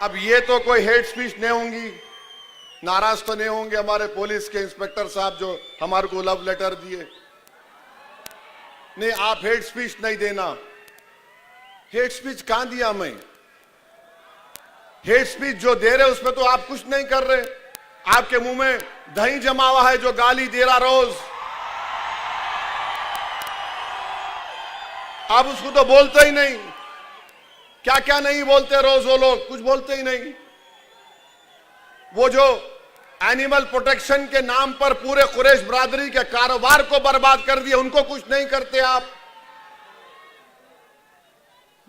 अब ये तो कोई हेट स्पीच नहीं होंगी, नाराज तो नहीं होंगे हमारे पुलिस के इंस्पेक्टर साहब जो हमारे को लव लेटर दिए। नहीं, आप हेट स्पीच नहीं देना। हेट स्पीच कहां दिया मैं? हेट स्पीच जो दे रहे उसमें तो आप कुछ नहीं कर रहे। आपके मुंह में दही जमा हुआ है जो गाली दे रहा रोज, आप उसको तो बोलते ही नहीं। क्या क्या नहीं बोलते रोज वो लोग, कुछ बोलते ही नहीं। वो जो एनिमल प्रोटेक्शन के नाम पर पूरे कुरैश बरादरी के कारोबार को बर्बाद कर दिया, उनको कुछ नहीं करते आप।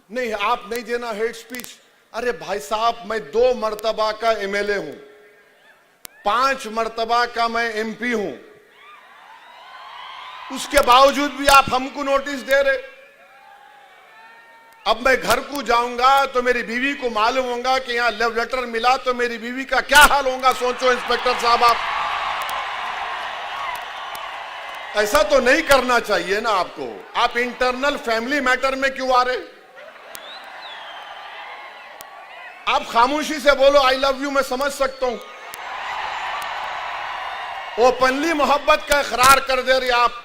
नहीं, आप नहीं देना हेट स्पीच। अरे भाई साहब, मैं 2 मर्तबा का एमएलए हूं, 5 मर्तबा का मैं एमपी हूं, उसके बावजूद भी आप हमको नोटिस दे रहे। अब मैं घर को जाऊंगा तो मेरी बीवी को मालूम होगा कि यहां लव लेटर मिला, तो मेरी बीवी का क्या हाल होगा सोचो इंस्पेक्टर साहब आप। ऐसा तो नहीं करना चाहिए ना आपको। आप इंटरनल फैमिली मैटर में क्यों आ रहे? आप खामोशी से बोलो आई लव यू, मैं समझ सकता हूं। ओपनली मोहब्बत का इकरार कर दे रहे आप।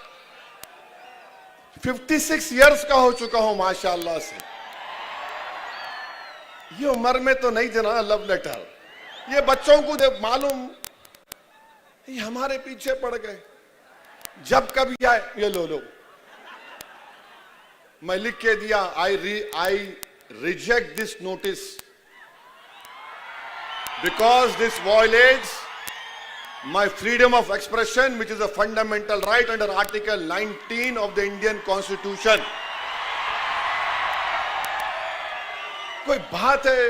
56 इयर्स का हो चुका हूं माशाल्लाह से। ये उम्र में तो नहीं देना लव लेटर। ये बच्चों को मालूम, ये हमारे पीछे पड़ गए। जब कभी आए ये लो, मैं लिख के दिया I reject this notice because this violates my freedom of expression, which is a fundamental right under Article 19 of the Indian Constitution. कोई बात है?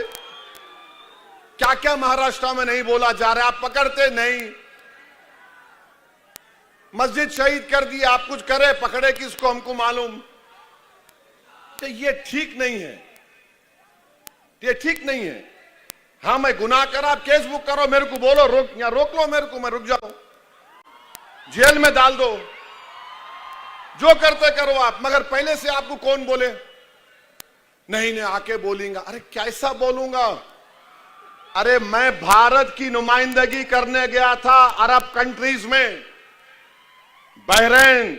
क्या क्या महाराष्ट्र में नहीं बोला जा रहा है, आप पकड़ते नहीं। मस्जिद शहीद कर दी, आप कुछ करे, पकड़े किसको हमको मालूम। तो ये ठीक नहीं है, ये ठीक नहीं है। हाँ, मैं गुनाह करा, आप केस बुक करो, मेरे को बोलो रोक, यहां रोक लो मेरे को, मैं रुक जाऊं, जेल में डाल दो, जो करते करो आप। मगर पहले से आपको कौन बोले? नहीं नहीं, आके बोलेंगा। अरे कैसा बोलूंगा? अरे मैं भारत की नुमाइंदगी करने गया था अरब कंट्रीज में, बहरीन,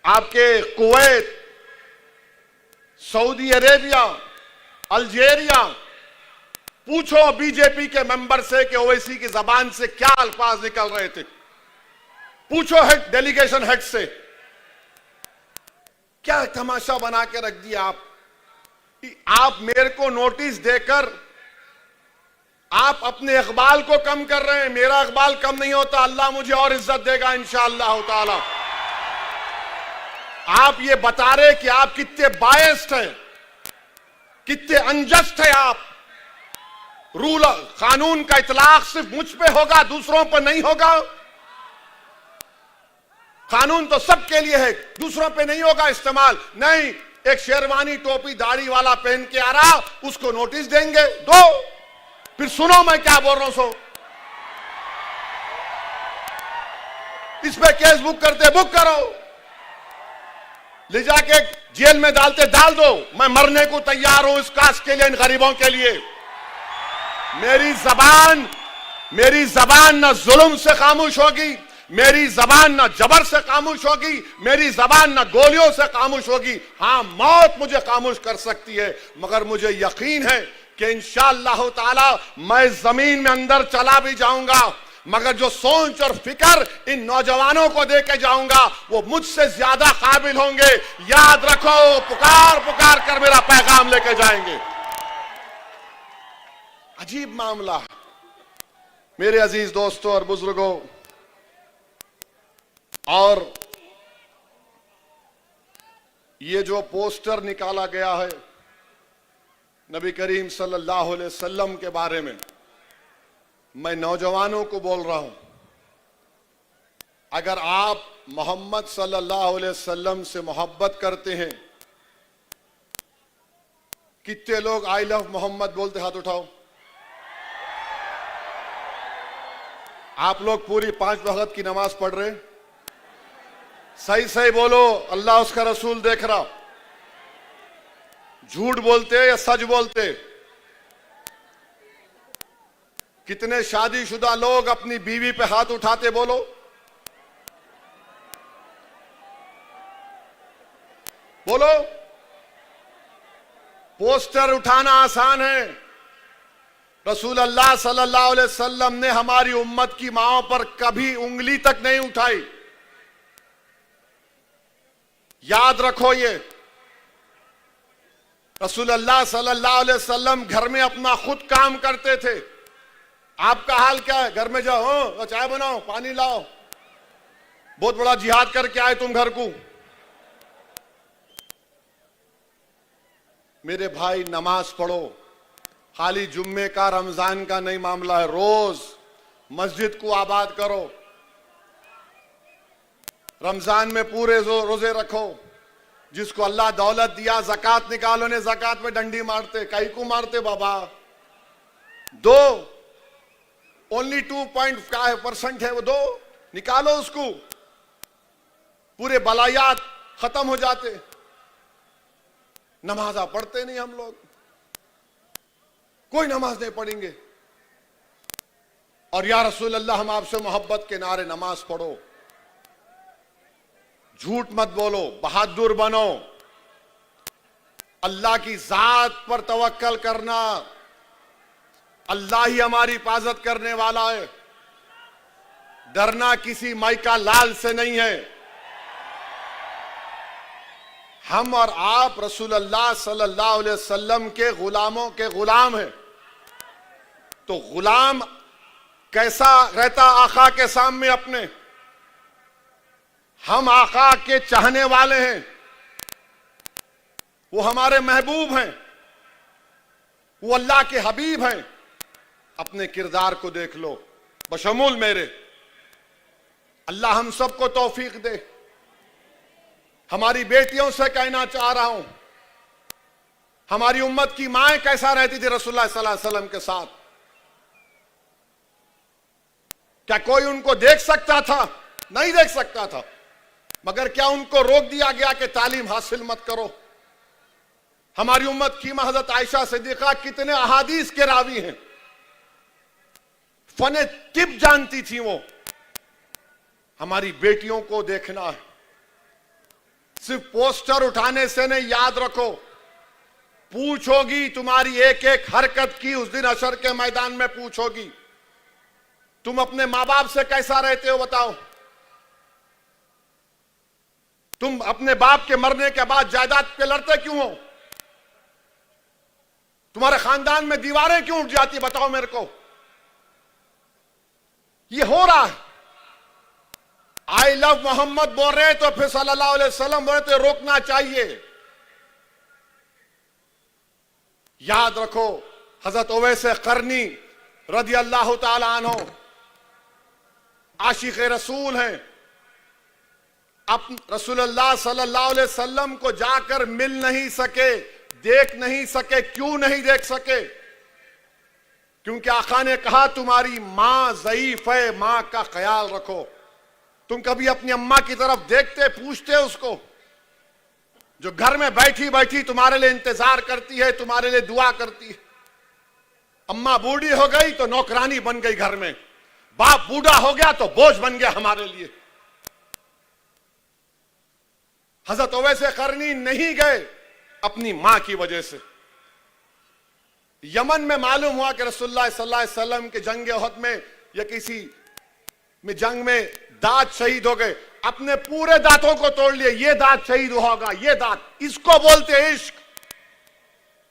आपके कुवैत, सऊदी अरेबिया, अल्जीरिया। पूछो बीजेपी के मेंबर से कि ओवैसी की जबान से क्या अल्फाज निकल रहे थे। पूछो हेड डेलीगेशन हेड से। क्या तमाशा बना के रख दिया आप। आप मेरे को नोटिस देकर आप अपने इकबाल को कम कर रहे हैं। मेरा इकबाल कम नहीं होता, अल्लाह मुझे और इज्जत देगा इंशाअल्लाह ताला। आप ये बता रहे कि आप कितने बायस्ड हैं, कितने अनजस्ट है आप। रूल कानून का इतलाक सिर्फ मुझ पे होगा, दूसरों पर नहीं होगा। कानून तो सबके लिए है, दूसरों पे नहीं होगा इस्तेमाल। नहीं, एक शेरवानी टोपी दाढ़ी वाला पहन के आ रहा, उसको नोटिस देंगे, दो। फिर सुनो मैं क्या बोल रहा हूं। सो इस पे केस बुक करते बुक करो, ले जाके जेल में डालते डाल दो। मैं मरने को तैयार हूं इस कास्ट के लिए, इन गरीबों के लिए। मेरी जबान ना जुल्म से खामोश होगी, मेरी जबान ना जबर से खामोश होगी, मेरी जबान ना गोलियों से खामोश होगी। हां, मौत मुझे खामोश कर सकती है, मगर मुझे यकीन है कि इंशाअल्लाह ताला मैं जमीन में अंदर चला भी जाऊंगा, मगर जो सोच और फिक्र इन नौजवानों को दे के जाऊंगा वो मुझसे ज्यादा काबिल होंगे। याद रखो, पुकार पुकार कर मेरा पैगाम लेके जाएंगे। अजीब मामला। मेरे अजीज दोस्तों और बुजुर्गों, और ये जो पोस्टर निकाला गया है नबी करीम सल्लल्लाहु अलैहि वसल्लम के बारे में, मैं नौजवानों को बोल रहा हूं, अगर आप मोहम्मद सल्लल्लाहु अलैहि वसल्लम से मोहब्बत करते हैं, कितने लोग आई लव मोहम्मद बोलते? हाथ उठाओ। आप लोग पूरी 5 वक्त की नमाज पढ़ रहे? सही सही बोलो, अल्लाह उसका रसूल देख रहा। झूठ बोलते या सच बोलते? कितने शादीशुदा लोग अपनी बीवी पे हाथ उठाते? बोलो। बोलो। पोस्टर उठाना आसान है। रसूल अल्लाह सल्लल्लाहु अलैहि वसल्लम ने हमारी उम्मत की माओं पर कभी उंगली तक नहीं उठाई। याद रखो ये। रसूल अल्लाह सल्लल्लाहु अलैहि वसल्लम घर में अपना खुद काम करते थे। आपका हाल क्या है? घर में जाओ, चाय बनाओ, पानी लाओ, बहुत बड़ा जिहाद करके आए तुम घर को। मेरे भाई, नमाज पढ़ो। खाली जुम्मे का, रमजान का नहीं मामला है। रोज मस्जिद को आबाद करो। रमजान में पूरे रोजे रखो। जिसको अल्लाह दौलत दिया, ज़कात निकालो। ने ज़कात में डंडी मारते, कई को मारते बाबा। ओनली 2.5% है वो, दो निकालो उसको, पूरे बलायात खत्म हो जाते। नमाज पढ़ते नहीं हम लोग, कोई नमाज नहीं पढ़ेंगे। और या रसूल अल्लाह, हम आपसे मोहब्बत के नारे, नमाज पढ़ो, झूठ मत बोलो, बहादुर बनो, अल्लाह की जात पर तवक्कल करना। अल्लाह ही हमारी हिफाजत करने वाला है। डरना किसी माइका लाल से नहीं है। हम और आप रसूल अल्लाह सल्लल्लाहु अलैहि वसल्लम के गुलामों के गुलाम हैं। तो गुलाम कैसा रहता आका के सामने अपने? हम आका के चाहने वाले हैं, वो हमारे महबूब हैं, वो अल्लाह के हबीब हैं। अपने किरदार को देख लो, बशमूल मेरे। अल्लाह हम सबको तौफीक दे। हमारी बेटियों से कहना चाह रहा हूं, हमारी उम्मत की माएं कैसा रहती थी रसूलुल्लाह सल्लल्लाहु अलैहि वसल्लम के साथ? क्या कोई उनको देख सकता था? नहीं देख सकता था। मगर क्या उनको रोक दिया गया कि तालीम हासिल मत करो? हमारी उम्मत की मां हज़रत आयशा सिद्दीक़ा कितने अहादीस के रावी हैं। फने तिब जानती थी वो। हमारी बेटियों को देखना है। सिर्फ पोस्टर उठाने से नहीं, याद रखो, पूछोगी तुम्हारी एक एक हरकत की उस दिन हशर के मैदान में पूछोगी। तुम अपने मां बाप से कैसा रहते हो बताओ? तुम अपने बाप के मरने के बाद जायदाद पे लड़ते क्यों हो? तुम्हारे खानदान में दीवारें क्यों उठ जाती, बताओ मेरे को। ये हो रहा है। आई लव मोहम्मद बोल रहे तो फिर सल्लल्लाहु अलैहि वसल्लम बोल रहे तो रोकना चाहिए। याद रखो, हजरत उवैस करनी रज़ी अल्लाह ताला अन्हु आशिक रसूल हैं। अब रसूलुल्लाह सल्लल्लाहु अलैहि वसल्लम को जाकर मिल नहीं सके, देख नहीं सके। क्यों नहीं देख सके? क्योंकि आका ने कहा तुम्हारी मां ज़ईफ है, मां का ख्याल रखो। तुम कभी अपनी अम्मा की तरफ देखते, पूछते उसको, जो घर में बैठी बैठी तुम्हारे लिए इंतजार करती है, तुम्हारे लिए दुआ करती है। अम्मा बूढ़ी हो गई तो नौकरानी बन गई घर में, बाप बूढ़ा हो गया तो बोझ बन गया हमारे लिए। हजरत उवैस करनी नहीं गए अपनी मां की वजह से। यमन में मालूम हुआ कि रसूलुल्लाह सल्लल्लाहु अलैहि वसल्लम के जंग उहद में या किसी में जंग में दांत शहीद हो गए। अपने पूरे दांतों को तोड़ लिए, ये दांत शहीद होगा, ये दांत। इसको बोलते इश्क।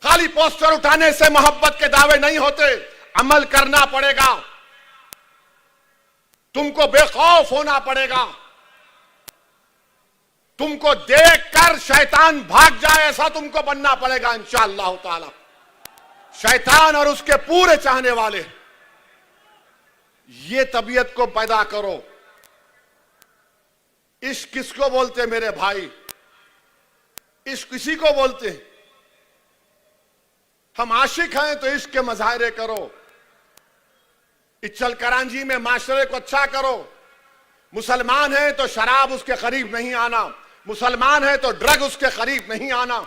खाली पोस्टर उठाने से मोहब्बत के दावे नहीं होते, अमल करना पड़ेगा। तुमको बेखौफ होना पड़ेगा। तुमको देखकर शैतान भाग जाए ऐसा तुमको बनना पड़ेगा इंशाअल्लाह ताला। शैतान और उसके पूरे चाहने वाले, ये तबीयत को पैदा करो। इश्क किसको बोलते मेरे भाई? इश्क किसी को बोलते हैं? हम आशिक हैं तो इश्क के मजाहरे करो। इच्चल करांजी में माशरे को अच्छा करो। मुसलमान है तो शराब उसके करीब नहीं आना, मुसलमान है तो ड्रग उसके करीब नहीं आना।